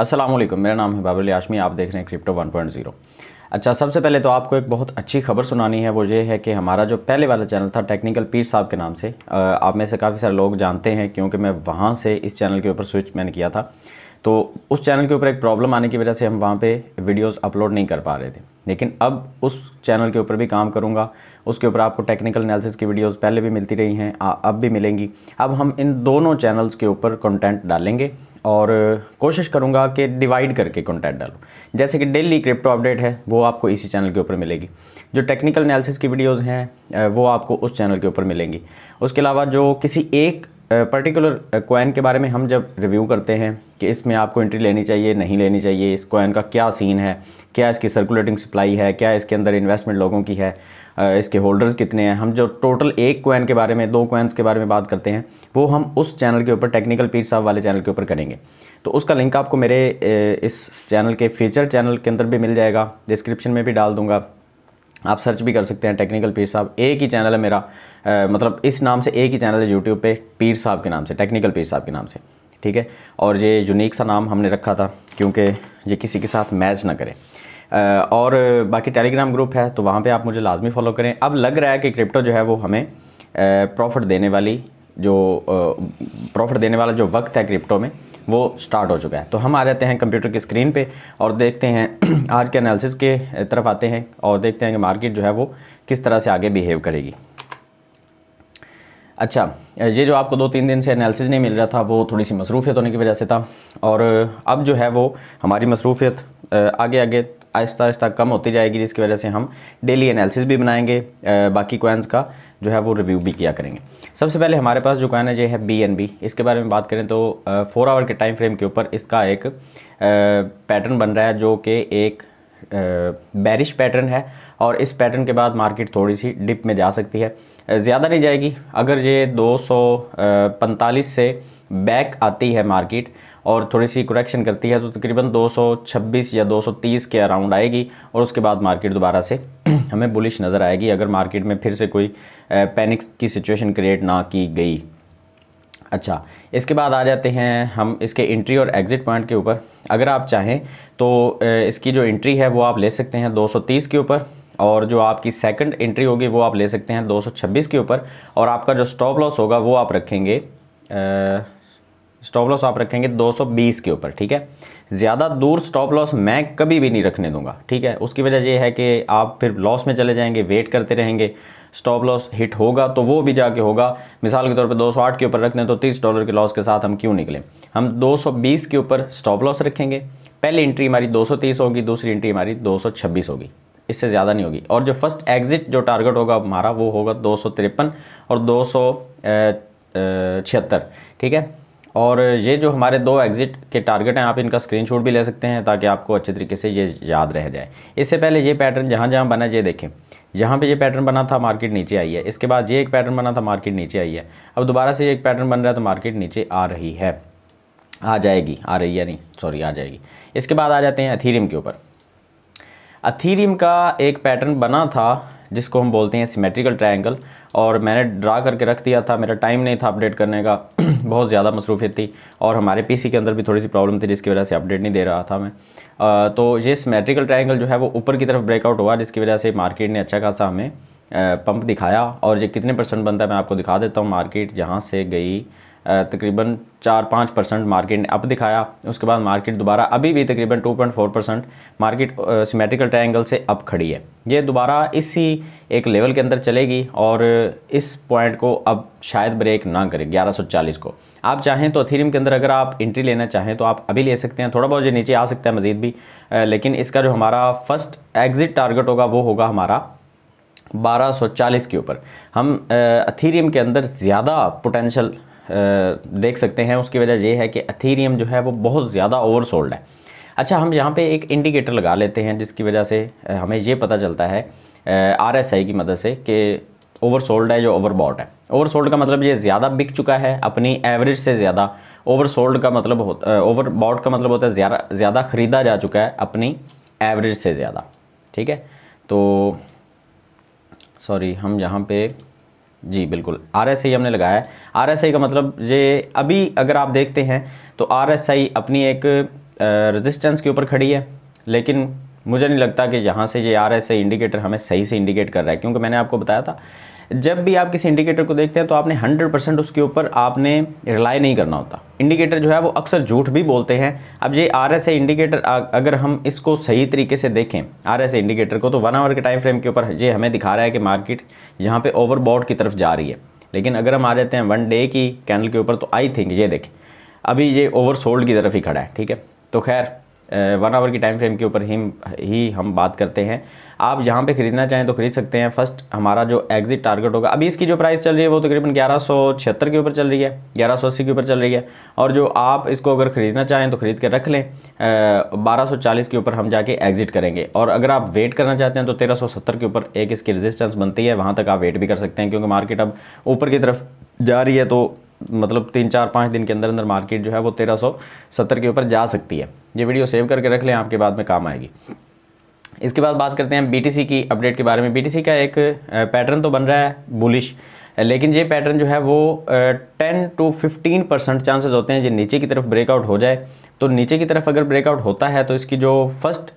अस्सलाम वालेकुम, मेरा नाम है बाबुल हाशमी। आप देख रहे हैं क्रिप्टो 1.0। अच्छा, सबसे पहले तो आपको एक बहुत अच्छी खबर सुनानी है। वो ये है कि हमारा जो पहले वाला चैनल था टेक्निकल पीर साहब के नाम से, आप में से काफ़ी सारे लोग जानते हैं क्योंकि मैं वहाँ से इस चैनल के ऊपर स्विच मैंने किया था। तो उस चैनल के ऊपर एक प्रॉब्लम आने की वजह से हम वहाँ पे वीडियोस अपलोड नहीं कर पा रहे थे, लेकिन अब उस चैनल के ऊपर भी काम करूँगा। उसके ऊपर आपको टेक्निकल एनालिसिस की वीडियोस पहले भी मिलती रही हैं, अब भी मिलेंगी। अब हम इन दोनों चैनल्स के ऊपर कंटेंट डालेंगे और कोशिश करूँगा कि डिवाइड करके कंटेंट डालूँ। जैसे कि डेली क्रिप्टो अपडेट है वो आपको इसी चैनल के ऊपर मिलेगी, जो टेक्निकल एनालिसिस की वीडियोज़ हैं वो आपको उस चैनल के ऊपर मिलेंगी। उसके अलावा जो किसी एक पर्टिकुलर कॉइन के बारे में हम जब रिव्यू करते हैं कि इसमें आपको एंट्री लेनी चाहिए नहीं लेनी चाहिए, इस कॉइन का क्या सीन है, क्या इसकी सर्कुलेटिंग सप्लाई है, क्या इसके अंदर इन्वेस्टमेंट लोगों की है, इसके होल्डर्स कितने हैं, हम जो टोटल एक कॉइन के बारे में, दो कॉइन्स के बारे में बात करते हैं, वो हम उस चैनल के ऊपर टेक्निकल पीर साहब वाले चैनल के ऊपर करेंगे। तो उसका लिंक आपको मेरे इस चैनल के फीचर चैनल के अंदर भी मिल जाएगा, डिस्क्रिप्शन में भी डाल दूँगा। आप सर्च भी कर सकते हैं टेक्निकल पीर साहब। एक ही चैनल है मेरा, मतलब इस नाम से एक ही चैनल है यूट्यूब पे, पीर साहब के नाम से, टेक्निकल पीर साहब के नाम से, ठीक है। और ये यूनिक सा नाम हमने रखा था क्योंकि ये किसी के साथ मैच ना करे। और बाकी टेलीग्राम ग्रुप है तो वहाँ पे आप मुझे लाजमी फॉलो करें। अब लग रहा है कि क्रिप्टो जो है वो हमें प्रॉफिट देने वाला जो वक्त है क्रिप्टो में वो स्टार्ट हो चुका है। तो हम आ जाते हैं कंप्यूटर की स्क्रीन पे और देखते हैं आज के एनालिसिस के तरफ आते हैं और देखते हैं कि मार्केट जो है वो किस तरह से आगे बिहेव करेगी। अच्छा, ये जो आपको 2-3 दिन से एनालिसिस नहीं मिल रहा था वो थोड़ी सी मसरूफ़ियत होने की वजह से था, और अब जो है वो हमारी मसरूफ़ियत आगे आगे आहिस्ता आहिस्ता कम होती जाएगी, जिसकी वजह से हम डेली एनालिसिस भी बनाएंगे, बाकी कॉइन्स का जो है वो रिव्यू भी किया करेंगे। सबसे पहले हमारे पास जो कॉइन है ये है BNB। इसके बारे में बात करें तो 4 आवर के टाइम फ्रेम के ऊपर इसका एक पैटर्न बन रहा है जो कि एक बेरिश पैटर्न है, और इस पैटर्न के बाद मार्केट थोड़ी सी डिप में जा सकती है, ज़्यादा नहीं जाएगी। अगर ये 245 से बैक आती है मार्केट और थोड़ी सी करेक्शन करती है तो तकरीबन 226 या 230 के अराउंड आएगी, और उसके बाद मार्केट दोबारा से हमें बुलिश नज़र आएगी अगर मार्केट में फिर से कोई पैनिक की सिचुएशन क्रिएट ना की गई। अच्छा, इसके बाद आ जाते हैं हम इसके एंट्री और एग्ज़िट पॉइंट के ऊपर। अगर आप चाहें तो इसकी जो एंट्री है वो आप ले सकते हैं 230 के ऊपर, और जो आपकी सेकंड एंट्री होगी वो आप ले सकते हैं 226 के ऊपर, और आपका जो स्टॉप लॉस होगा वो आप रखेंगे 220 के ऊपर, ठीक है। ज़्यादा दूर स्टॉप लॉस मैं कभी भी नहीं रखने दूंगा, ठीक है। उसकी वजह ये है कि आप फिर लॉस में चले जाएंगे, वेट करते रहेंगे, स्टॉप लॉस हिट होगा तो वो भी जाके होगा। मिसाल के तौर पे 208 के ऊपर रखने तो $30 के लॉस के साथ हम क्यों निकलें। हम 220 के ऊपर स्टॉप लॉस रखेंगे। पहली एंट्री हमारी 230 होगी, दूसरी एंट्री हमारी 226 होगी, इससे ज़्यादा नहीं होगी। और जो फर्स्ट एग्ज़िट जो टारगेट होगा हमारा वो होगा 253 और 276, ठीक है। और ये जो हमारे दो एग्ज़िट के टारगेट हैं आप इनका स्क्रीनशॉट भी ले सकते हैं ताकि आपको अच्छे तरीके से ये याद रह जाए। इससे पहले ये पैटर्न जहाँ जहाँ बना ये देखें, यहाँ पे ये पैटर्न बना था मार्केट नीचे आई है, इसके बाद ये एक पैटर्न बना था मार्केट नीचे आई है, अब दोबारा से एक पैटर्न बन रहा है तो मार्केट नीचे आ रही है, आ जाएगी आ जाएगी। इसके बाद आ जाते हैं एथीरियम के ऊपर। एथीरियम का एक पैटर्न बना था जिसको हम बोलते हैं सिमेट्रिकल ट्रायंगल, और मैंने ड्रा करके रख दिया था, मेरा टाइम नहीं था अपडेट करने का बहुत ज़्यादा मसरूफियत थी, और हमारे पीसी के अंदर भी थोड़ी सी प्रॉब्लम थी जिसकी वजह से अपडेट नहीं दे रहा था मैं। तो ये सिमेट्रिकल ट्रायंगल जो है वो ऊपर की तरफ ब्रेकआउट हुआ, जिसकी वजह से मार्केट ने अच्छा खासा हमें पंप दिखाया, और ये कितने % बनता है मैं आपको दिखा देता हूँ। मार्केट जहाँ से गई तकरीबन 4-5% मार्केट ने अप दिखाया, उसके बाद मार्केट दोबारा अभी भी तकरीबन 2.4% मार्केट सिमेट्रिकल ट्रायंगल से अप खड़ी है। ये दोबारा इसी एक लेवल के अंदर चलेगी और इस पॉइंट को अब शायद ब्रेक ना करे 1140 को। आप चाहें तो एथीरियम के अंदर अगर आप एंट्री लेना चाहें तो आप अभी ले सकते हैं, थोड़ा बहुत ये नीचे आ सकता है मज़ीद भी, लेकिन इसका जो हमारा फर्स्ट एग्ज़िट टारगेट होगा वो होगा हमारा 1240 के ऊपर। हम एथीरियम के अंदर ज़्यादा पोटेंशियल देख सकते हैं। उसकी वजह यह है कि एथीरियम जो है वो बहुत ज़्यादा ओवरसोल्ड है। अच्छा, हम यहाँ पे एक इंडिकेटर लगा लेते हैं जिसकी वजह से हमें ये पता चलता है RSI की मदद से कि ओवरसोल्ड है जो ओवरबॉट है। ओवरसोल्ड का मतलब ये ज़्यादा बिक चुका है अपनी एवरेज से ज़्यादा, ओवरसोल्ड का मतलब ओवरबॉट का मतलब होता है ज़्यादा ख़रीदा जा चुका है अपनी एवरेज से ज़्यादा, ठीक है। तो सॉरी, हम यहाँ पे जी बिल्कुल RSI हमने लगाया है। RSI का मतलब ये अभी अगर आप देखते हैं तो RSI अपनी एक रेजिस्टेंस के ऊपर खड़ी है, लेकिन मुझे नहीं लगता कि यहाँ से ये RSI इंडिकेटर हमें सही से इंडिकेट कर रहा है, क्योंकि मैंने आपको बताया था जब भी आप किसी इंडिकेटर को देखते हैं तो आपने 100% उसके ऊपर आपने रिलाई नहीं करना होता। इंडिकेटर जो है वो अक्सर झूठ भी बोलते हैं। अब ये RSI इंडिकेटर अगर हम इसको सही तरीके से देखें RSI इंडिकेटर को, तो 1 आवर के टाइम फ्रेम के ऊपर ये हमें दिखा रहा है कि मार्केट यहाँ पे ओवरबॉट की तरफ जा रही है। लेकिन अगर हम आ जाते हैं 1 डे की कैंडल के ऊपर, तो आई थिंक ये देखें अभी ये ओवरसोल्ड की तरफ ही खड़ा है। ठीक है, तो खैर 1 आवर की टाइम फ्रेम के ऊपर ही हम बात करते हैं। आप यहाँ पे ख़रीदना चाहें तो ख़रीद सकते हैं। फर्स्ट हमारा जो एग्जिट टारगेट होगा, अभी इसकी जो प्राइस चल रही है वो तकरीबन 1176 के ऊपर चल रही है, 1180 के ऊपर चल रही है। और जो आप इसको अगर ख़रीदना चाहें तो ख़रीद के रख लें, 1240 के ऊपर हम जाके एग्जिट करेंगे। और अगर आप वेट करना चाहते हैं तो 1370 के ऊपर एक इसकी रेजिस्टेंस बनती है, वहाँ तक आप वेट भी कर सकते हैं, क्योंकि मार्केट अब ऊपर की तरफ जा रही है। तो मतलब 3-4-5 दिन के अंदर अंदर मार्केट जो है वो 1370 के ऊपर जा सकती है। ये वीडियो सेव करके रख लें, आपके बाद में काम आएगी। इसके बाद बात करते हैं BTC की अपडेट के बारे में। BTC का एक पैटर्न तो बन रहा है बुलिश, लेकिन ये पैटर्न जो है वो 10 to 15% चांसेस होते हैं जो नीचे की तरफ ब्रेकआउट हो जाए। तो नीचे की तरफ अगर ब्रेकआउट होता है तो इसकी जो फर्स्ट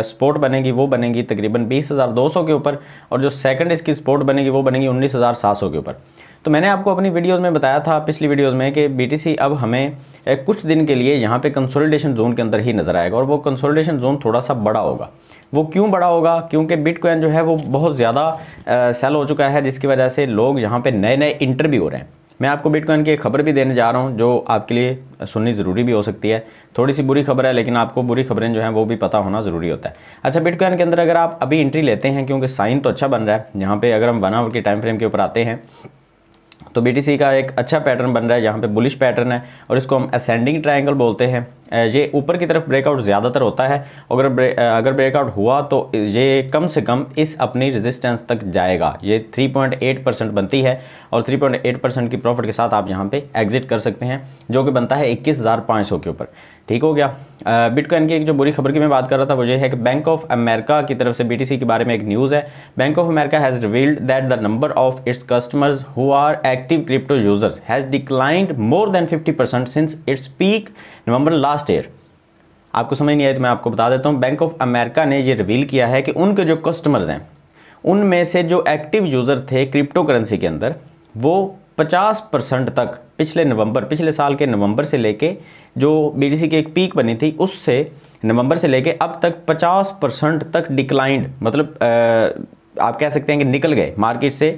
सपोर्ट बनेगी वो बनेगी तकरीबन 20,200 के ऊपर, और जो सेकंड इसकी सपोर्ट बनेगी वो बनेगी 19,700 के ऊपर। तो मैंने आपको अपनी वीडियोस में बताया था, पिछली वीडियोस में, कि BTC अब हमें कुछ दिन के लिए यहाँ पे कंसोलिडेशन जोन के अंदर ही नज़र आएगा, और वो कंसोलिडेशन जोन थोड़ा सा बड़ा होगा। वो क्यों बड़ा होगा? क्योंकि बिटकॉइन जो है वो बहुत ज़्यादा सेल हो चुका है, जिसकी वजह से लोग यहाँ पे नए नए इंटर भी हो रहे हैं। मैं आपको बिटकॉइन की एक खबर भी देने जा रहा हूँ जो आपके लिए सुननी ज़रूरी भी हो सकती है। थोड़ी सी बुरी खबर है, लेकिन आपको बुरी खबरें जो हैं वो भी पता होना ज़रूरी होता है। अच्छा, बिटकॉइन के अंदर अगर आप अभी एंट्री लेते हैं, क्योंकि साइन तो अच्छा बन रहा है यहाँ पे, अगर हम 1 आवर के टाइम फ्रेम के ऊपर आते हैं तो BTC का एक अच्छा पैटर्न बन रहा है, यहाँ पे बुलिश पैटर्न है, और इसको हम असेंडिंग ट्रायंगल बोलते हैं। ये ऊपर की तरफ ब्रेकआउट ज़्यादातर होता है। अगर ब्रेकआउट हुआ तो ये कम से कम इस अपनी रेजिस्टेंस तक जाएगा। ये 3.8% बनती है, और 3.8% की प्रॉफिट के साथ आप यहाँ पे एग्जिट कर सकते हैं, जो कि बनता है 21,500 के ऊपर। ठीक हो गया। बिटकॉइन की एक जो बुरी खबर की मैं बात कर रहा था वो ये है कि बैंक ऑफ अमेरिका की तरफ से BTC के बारे में एक न्यूज़ है। Bank of America has revealed that the number of its customers who are active crypto users has declined more than 50% since its peak November last year. आपको समझ नहीं आई तो मैं आपको बता देता हूँ। बैंक ऑफ अमेरिका ने ये रिवील किया है कि उनके जो कस्टमर्स हैं उनमें से जो एक्टिव यूज़र थे क्रिप्टो करेंसी के अंदर, वो 50% तक पिछले साल के नवंबर से लेके जो BTC की एक पीक बनी थी उससे नवंबर से लेके अब तक 50% तक डिक्लाइंड, मतलब आप कह सकते हैं कि निकल गए मार्केट से,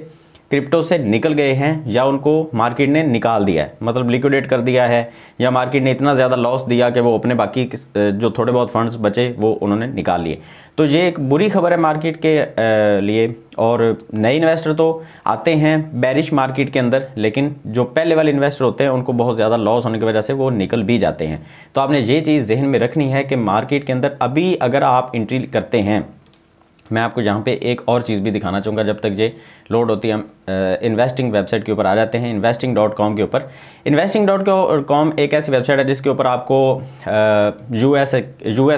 क्रिप्टो से निकल गए हैं, या उनको मार्केट ने निकाल दिया है, मतलब लिक्विडेट कर दिया है, या मार्केट ने इतना ज़्यादा लॉस दिया कि वो अपने बाकी जो थोड़े बहुत फंड्स बचे वो उन्होंने निकाल लिए। तो ये एक बुरी खबर है मार्केट के लिए। और नए इन्वेस्टर तो आते हैं बैरिश मार्केट के अंदर, लेकिन जो पहले वाले इन्वेस्टर होते हैं उनको बहुत ज़्यादा लॉस होने की वजह से वो निकल भी जाते हैं। तो आपने ये चीज़ जहन में रखनी है कि मार्केट के अंदर अभी अगर आप एंट्री करते हैं, मैं आपको यहाँ पे एक और चीज़ भी दिखाना चाहूँगा। जब तक ये लोड होती है हम इन्वेस्टिंग वेबसाइट के ऊपर आ जाते हैं, investing.com के ऊपर। investing.com एक ऐसी वेबसाइट है जिसके ऊपर आपको US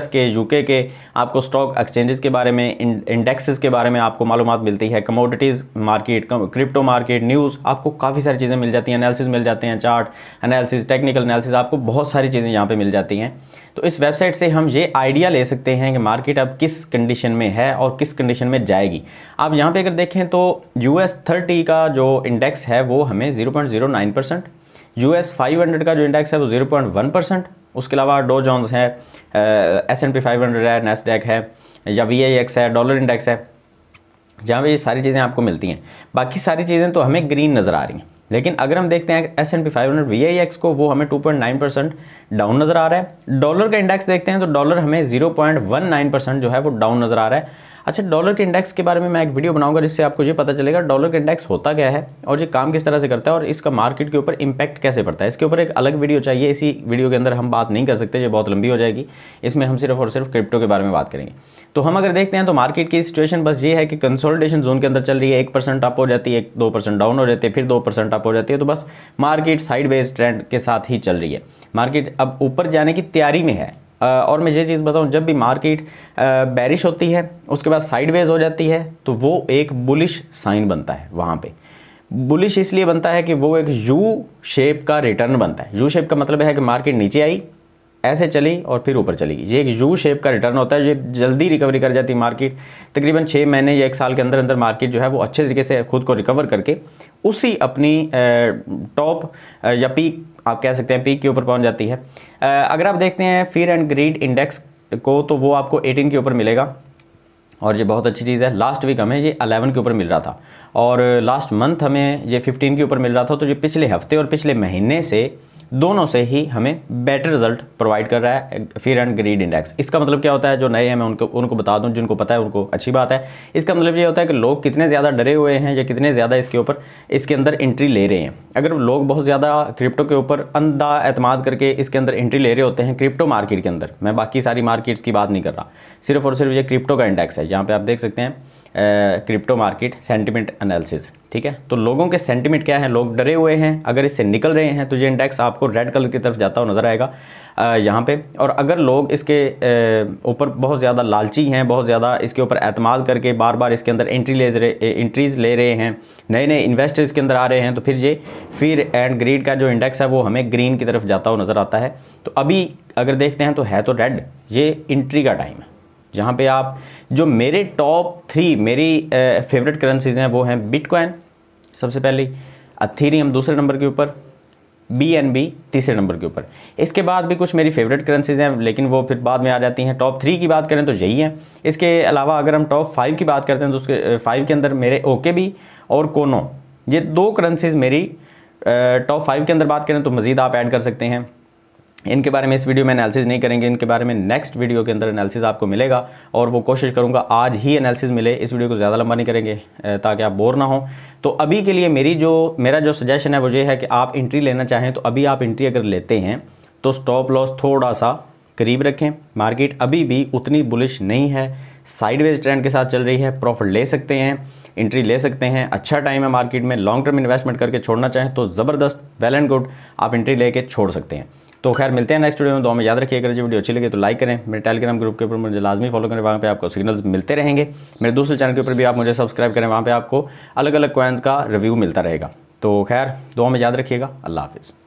के, UK के आपको स्टॉक एक्सचेंजेस के बारे में, इंडेक्सेस के बारे में आपको मालूमात मिलती है, commodities market, crypto market, news, आपको काफ़ी सारी चीज़ें मिल जाती हैं, एनालिसिस मिल जाते हैं, चार्ट एनालिसिस, टेक्निकल एनालिसिस, आपको बहुत सारी चीज़ें यहाँ पर मिल जाती हैं। तो इस वेबसाइट से हम ये आइडिया ले सकते हैं कि मार्केट अब किस कंडीशन में है और किस कंडीशन में जाएगी। आप यहाँ पे अगर देखें तो US 30 का जो इंडेक्स है वो हमें 0.09%, US 500 का जो इंडेक्स है वो 0.1%, उसके अलावा डो जोन्स है, S&P 500 है, नैस्डैक है, या VIX है, डॉलर इंडेक्स है, जहाँ पे ये सारी चीज़ें आपको मिलती हैं। बाकी सारी चीज़ें तो हमें ग्रीन नज़र आ रही हैं, लेकिन अगर हम देखते हैं S&P 500 VIX को, वो हमें 2.9% डाउन नज़र आ रहा है। डॉलर का इंडेक्स देखते हैं तो डॉलर हमें 0.19% जो है वो डाउन नज़र आ रहा है। अच्छा, डॉलर के इंडेक्स के बारे में मैं एक वीडियो बनाऊंगा जिससे आपको ये पता चलेगा डॉलर का इंडेक्स होता क्या है और ये काम किस तरह से करता है और इसका मार्केट के ऊपर इंपैक्ट कैसे पड़ता है। इसके ऊपर एक अलग वीडियो चाहिए, इसी वीडियो के अंदर हम बात नहीं कर सकते, ये बहुत लंबी हो जाएगी। इसमें हम सिर्फ और सिर्फ क्रिप्टो के बारे में बात करेंगे। तो हम अगर देखते हैं तो मार्केट की सिचुएशन बस ये है कि कंसोलिडेशन जोन के अंदर चल रही है, 1% अप हो जाती है, 2% डाउन हो जाती है, फिर 2% अप हो जाती है। तो बस मार्केट साइडवेज ट्रेंड के साथ ही चल रही है। मार्केट अब ऊपर जाने की तैयारी में है। और मैं ये चीज़ बताऊं, जब भी मार्केट बैरिश होती है उसके बाद साइडवेज हो जाती है तो वो एक बुलिश साइन बनता है। वहाँ पे बुलिश इसलिए बनता है कि वो एक यू शेप का रिटर्न बनता है। यू शेप का मतलब है कि मार्केट नीचे आई, ऐसे चली और फिर ऊपर चली। ये एक यू शेप का रिटर्न होता है, जो जल्दी रिकवरी कर जाती है मार्केट। तकरीबन 6 महीने या 1 साल के अंदर अंदर मार्केट जो है वो अच्छे तरीके से खुद को रिकवर करके उसी अपनी टॉप या पीक आप कह सकते हैं पीक के ऊपर पहुंच जाती है। अगर आप देखते हैं फियर एंड ग्रीड इंडेक्स को, तो वो आपको 18 के ऊपर मिलेगा और ये बहुत अच्छी चीज़ है। लास्ट वीक हमें ये 11 के ऊपर मिल रहा था और लास्ट मंथ हमें ये 15 के ऊपर मिल रहा था। तो ये पिछले हफ्ते और पिछले महीने से दोनों से ही हमें बेटर रिजल्ट प्रोवाइड कर रहा है फियर एंड ग्रीड इंडेक्स। इसका मतलब क्या होता है, जो नए हैं मैं उनको बता दूं, जिनको पता है उनको अच्छी बात है। इसका मतलब ये होता है कि लोग कितने ज़्यादा डरे हुए हैं या कितने ज़्यादा इसके अंदर एंट्री ले रहे हैं। अगर लोग बहुत ज़्यादा क्रिप्टो के ऊपर अंधा एतमाद करके इसके अंदर एंट्री ले रहे होते हैं क्रिप्टो मार्केट के अंदर, मैं बाकी सारी मार्केट्स की बात नहीं कर रहा, सिर्फ और सिर्फ ये क्रिप्टो का इंडेक्स है। यहाँ पर आप देख सकते हैं क्रिप्टो मार्केट सेंटिमेंट एनालिसिस, ठीक है। तो लोगों के सेंटिमेंट क्या है, लोग डरे हुए हैं, अगर इससे निकल रहे हैं तो ये इंडेक्स आपको रेड कलर की तरफ जाता हुआ नजर आएगा यहाँ पे। और अगर लोग इसके ऊपर बहुत ज़्यादा लालची हैं, बहुत ज़्यादा इसके ऊपर एतमाद करके बार बार इसके अंदर एंट्रीज ले रहे हैं, नए नए इन्वेस्टर्स इसके अंदर आ रहे हैं, तो फिर ये फियर एंड ग्रीड का जो इंडेक्स है वो हमें ग्रीन की तरफ जाता हुआ नज़र आता है। तो अभी अगर देखते हैं तो है तो रेड, ये एंट्री का टाइम है जहाँ पे आप जो मेरे टॉप 3 मेरी फेवरेट करेंसीज हैं वो हैं बिटकॉइन सबसे पहले, अथेरियम दूसरे नंबर के ऊपर, BNB तीसरे नंबर के ऊपर। इसके बाद भी कुछ मेरी फेवरेट करेंसीज हैं लेकिन वो फिर बाद में आ जाती हैं। टॉप 3 की बात करें तो यही है। इसके अलावा अगर हम टॉप 5 की बात करते हैं तो उसके 5 के अंदर मेरे OKB और कोनो, ये 2 करेंसीज मेरी टॉप 5 के अंदर बात करें तो मज़ीद आप ऐड कर सकते हैं। इनके बारे में इस वीडियो में एनालिसिस नहीं करेंगे, इनके बारे में नेक्स्ट वीडियो के अंदर एनालिसिस आपको मिलेगा और वो कोशिश करूंगा आज ही एनालिसिस मिले। इस वीडियो को ज़्यादा लंबा नहीं करेंगे ताकि आप बोर ना हो। तो अभी के लिए मेरा जो सजेशन है वो ये है कि आप एंट्री लेना चाहें तो अभी आप एंट्री अगर लेते हैं तो स्टॉप लॉस थोड़ा सा करीब रखें। मार्केट अभी भी उतनी बुलिश नहीं है, साइडवेज ट्रेंड के साथ चल रही है, प्रॉफिट ले सकते हैं, एंट्री ले सकते हैं, अच्छा टाइम है मार्केट में। लॉन्ग टर्म इन्वेस्टमेंट करके छोड़ना चाहें तो ज़बरदस्त वेल एंड गुड आप एंट्री लेके छोड़ सकते हैं। तो खैर मिलते हैं नेक्स्ट वीडियो में। दुआ में याद रखिएगा, अगर वीडियो अच्छी लगे तो लाइक करें, मेरे टेलीग्राम ग्रुप के ऊपर मुझे लाजमी फॉलो करें, वहाँ पे आपको सिग्नल्स मिलते रहेंगे। मेरे दूसरे चैनल के ऊपर भी आप मुझे सब्सक्राइब करें, वहाँ पे आपको अलग अलग कॉइन्स का रिव्यू मिलता रहेगा। तो खैर दुआ में याद रखिएगा, अल्लाह हाफिज़।